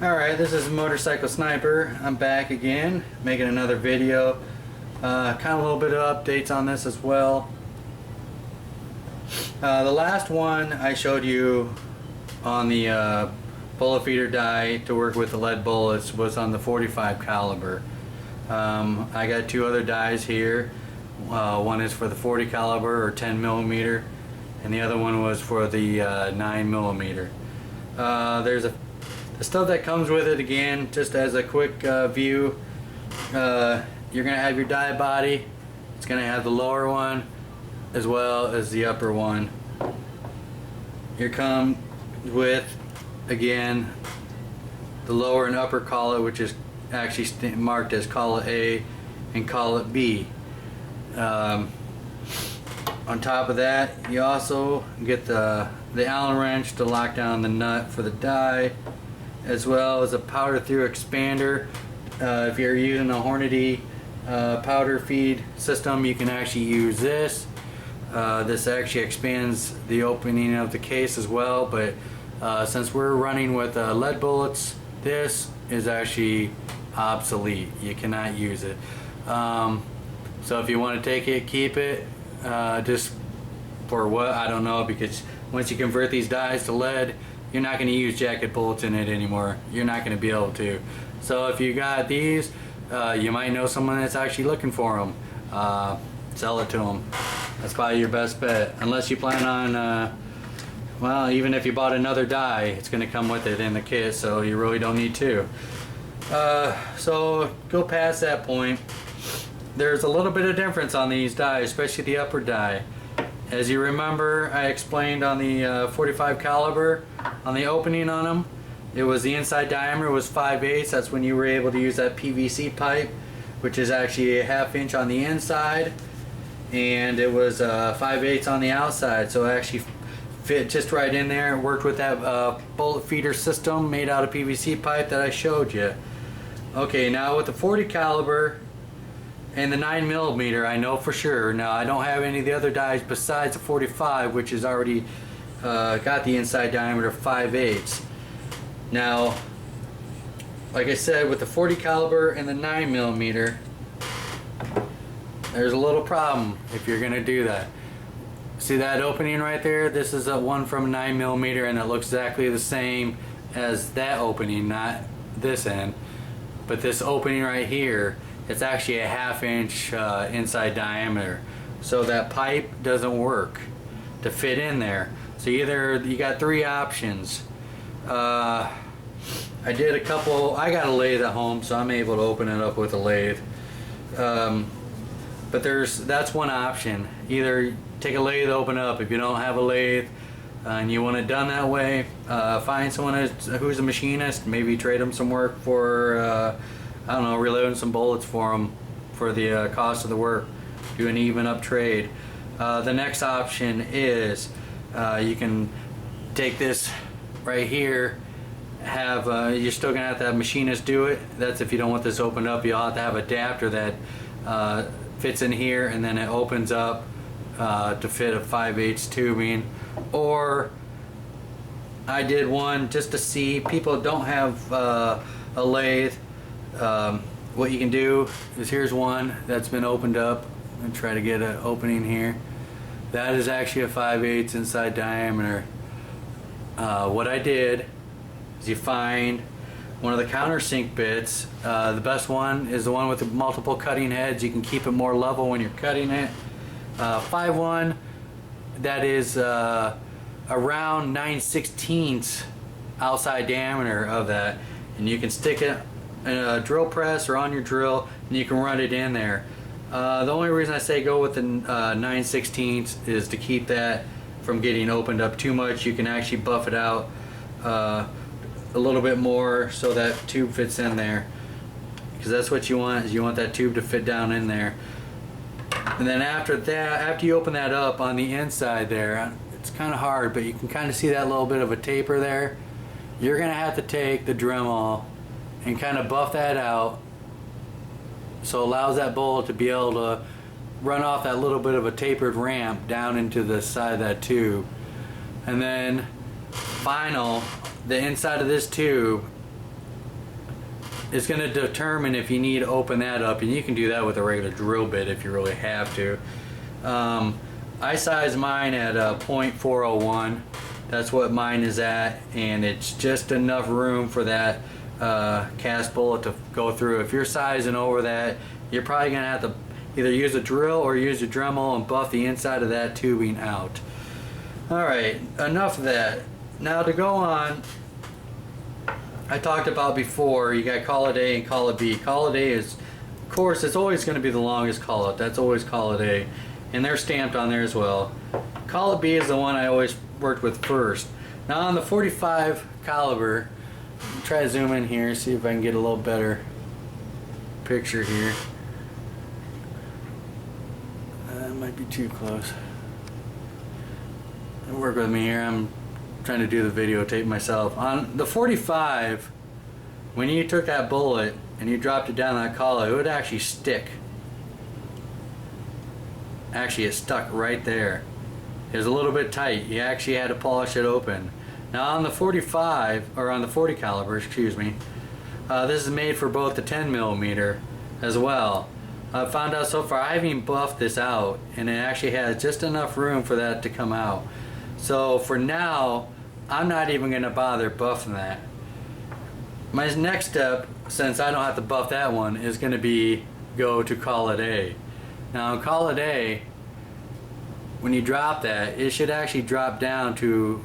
Alright, this is Motorcycle Sniper. I'm back again, making another video. Kind of a little bit of updates on this as well. The last one I showed you on the bullet feeder die to work with the lead bullets was on the 45 caliber. I got two other dies here. One is for the 40 caliber or 10 millimeter, and the other one was for the 9 millimeter. There's the stuff that comes with it, again, just as a quick view. You're going to have your die body. It's going to have the lower one as well as the upper one. Here come with, again, the lower and upper collet, which is actually marked as collet A and collet B. On top of that, you also get the Allen wrench to lock down the nut for the die, as well as a powder through expander. If you're using a Hornady powder feed system, you can actually use this. This actually expands the opening of the case as well, but since we're running with lead bullets, this is actually obsolete. You cannot use it. So if you want to take it, keep it. Just for what, I don't know, because once you convert these dies to lead, you're not going to use jacket bullets in it anymore. You're not going to be able to. So if you got these, you might know someone that's actually looking for them. Sell it to them. That's probably your best bet. Unless you plan on, well, even if you bought another die, it's going to come with it in the kit, so you really don't need two. So go past that point. There's a little bit of difference on these dies, especially the upper die. As you remember, I explained on the 45 caliber, on the opening on them, it was the inside diameter was 5/8. That's when you were able to use that PVC pipe, which is actually a 1/2 inch on the inside, and it was 5/8 on the outside. So it actually fit just right in there. It worked with that bullet feeder system made out of PVC pipe that I showed you. Okay, now with the 40 caliber and the 9 millimeter, I know for sure. Now I don't have any of the other dies besides the 45, which is already got the inside diameter 5/8. Now, like I said, with the 40 caliber and the 9 millimeter, there's a little problem if you're gonna do that. See that opening right there? This is a one from 9 millimeter, and it looks exactly the same as that opening, not this end, but this opening right here. It's actually a 1/2 inch inside diameter, so that pipe doesn't work to fit in there. So either you got three options. I did a couple. I got a lathe at home, so I'm able to open it up with a lathe. But that's one option. Either take a lathe, open it up. If you don't have a lathe and you want it done that way, find someone who's a machinist. Maybe trade them some work for. I don't know, reloading some bullets for them for the cost of the work. Do an even up trade. The next option is you can take this right here. You're still gonna have to have machinists do it. That's if you don't want this opened up. You'll have to have an adapter that fits in here, and then it opens up to fit a 5/8 tubing. Or I did one just to see. People don't have a lathe. What you can do is, here's one that's been opened up, and try to get an opening here. That is actually a 5/8 inside diameter. What I did is, you find one of the countersink bits. The best one is the one with the multiple cutting heads. You can keep it more level when you're cutting it. 5/1, that is around 9/16 outside diameter of that, and you can stick it in a drill press or on your drill, and you can run it in there. The only reason I say go with the 9/16 is to keep that from getting opened up too much. You can actually buff it out a little bit more so that tube fits in there, because that's what you want, is you want that tube to fit down in there. And then after that, after you open that up on the inside there, it's kind of hard, but you can kind of see that little bit of a taper there. You're gonna have to take the Dremel and kind of buff that out, so it allows that bullet to be able to run off that little bit of a tapered ramp down into the side of that tube. And then the inside of this tube is going to determine if you need to open that up, and you can do that with a regular drill bit if you really have to. I size mine at .401. That's what mine is at, and it's just enough room for that cast bullet to go through. If you're sizing over that, you're probably going to have to either use a drill or use a Dremel and buff the inside of that tubing out. Alright, enough of that. Now to go on, I talked about before, you got call it A and call it B. Call it A is, of course, it's always going to be the longest call out. That's always call it A. And they're stamped on there as well. Call it B is the one I always worked with first. Now on the 45 caliber, try to zoom in here, see if I can get a little better picture here. That might be too close. Work with me here, I'm trying to do the videotape myself. On the 45, when you took that bullet and you dropped it down that collar, it would actually stick. Actually, it stuck right there. It was a little bit tight. You actually had to polish it open. Now on the 45, or on the 40 caliber, excuse me, this is made for both the 10mm as well. I found out so far I haven't even buffed this out, and it actually has just enough room for that to come out. So for now, I'm not even going to bother buffing that. My next step, since I don't have to buff that one, is going to be go to call it A. Now in call it A, when you drop that, it should actually drop down to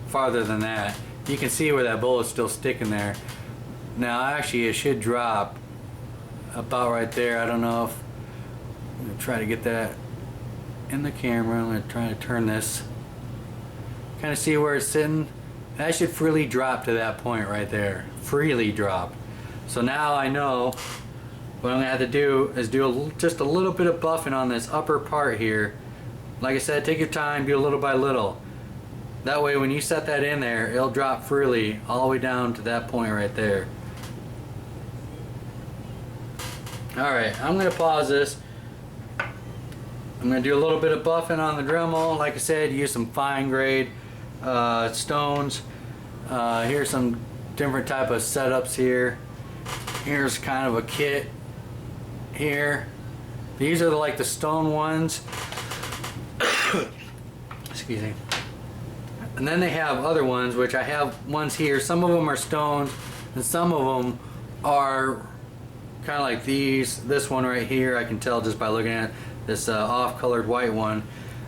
farther than that. You can see where that bullet's still sticking there. Now actually it should drop about right there. I don't know if I'm going to try to get that in the camera. I'm going to try to turn this, kind of see where it's sitting. That should freely drop to that point right there. Freely drop. So now I know what I'm going to have to do is do just a little bit of buffing on this upper part here. Like I said, take your time, do little by little. That way when you set that in there, it'll drop freely all the way down to that point right there. Alright, I'm going to pause this. I'm going to do a little bit of buffing on the Dremel. Like I said, use some fine grade stones. Here's some different type of setups here. Here's kind of a kit here. These are like the stone ones. Excuse me. And then they have other ones, which I have ones here. Some of them are stones, and some of them are kind of like these. This one right here, I can tell just by looking at this off-colored white one.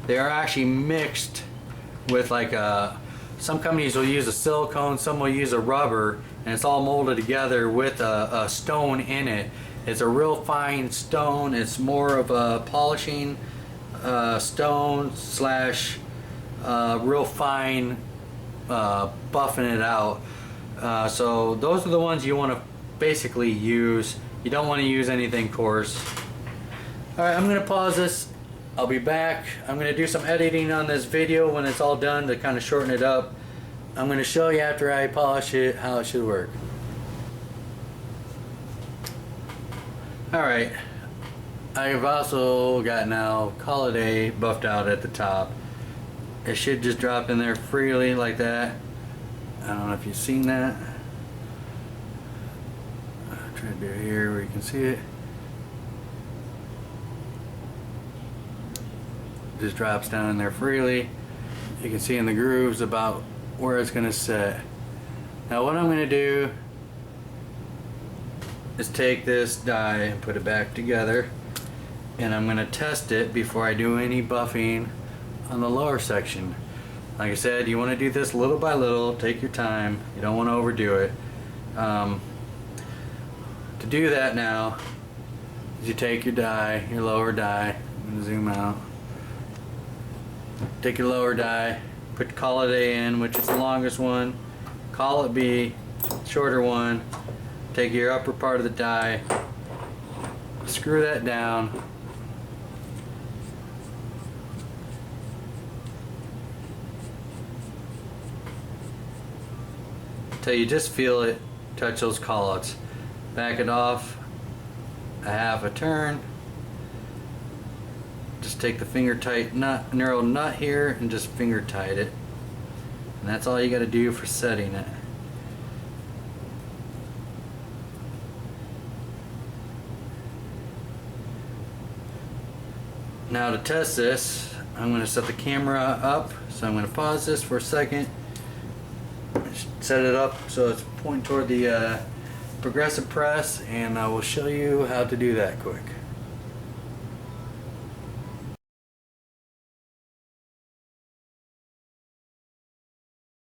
They are actually mixed with like some companies will use a silicone, some will use a rubber, and it's all molded together with a stone in it. It's a real fine stone. It's more of a polishing stone slash real fine buffing it out. So those are the ones you want to basically use. You don't want to use anything coarse. Alright, I'm going to pause this. I'll be back. I'm going to do some editing on this video when it's all done to kind of shorten it up. I'm going to show you after I polish it how it should work. Alright, I've also got now call it A buffed out at the top. It should just drop in there freely like that. I don't know if you've seen that. I'll try to do it here where you can see it. Just drops down in there freely. You can see in the grooves about where it's going to set. Now what I'm going to do is take this die and put it back together, and I'm going to test it before I do any buffing on the lower section. Like I said, you want to do this little by little. Take your time. You don't want to overdo it. To do that now, you take your die, your lower die. I'm going to zoom out. Take your lower die, put call it A in, which is the longest one. Call it B, shorter one. Take your upper part of the die, screw that down. Till you just feel it touch those callouts. Back it off a half a turn. Just take the finger tight nut, narrow nut here, and just finger tight it. And that's all you got to do for setting it. Now to test this, I'm going to set the camera up. So I'm going to pause this for a second. Set it up so it's pointing toward the progressive press, and I will show you how to do that quick.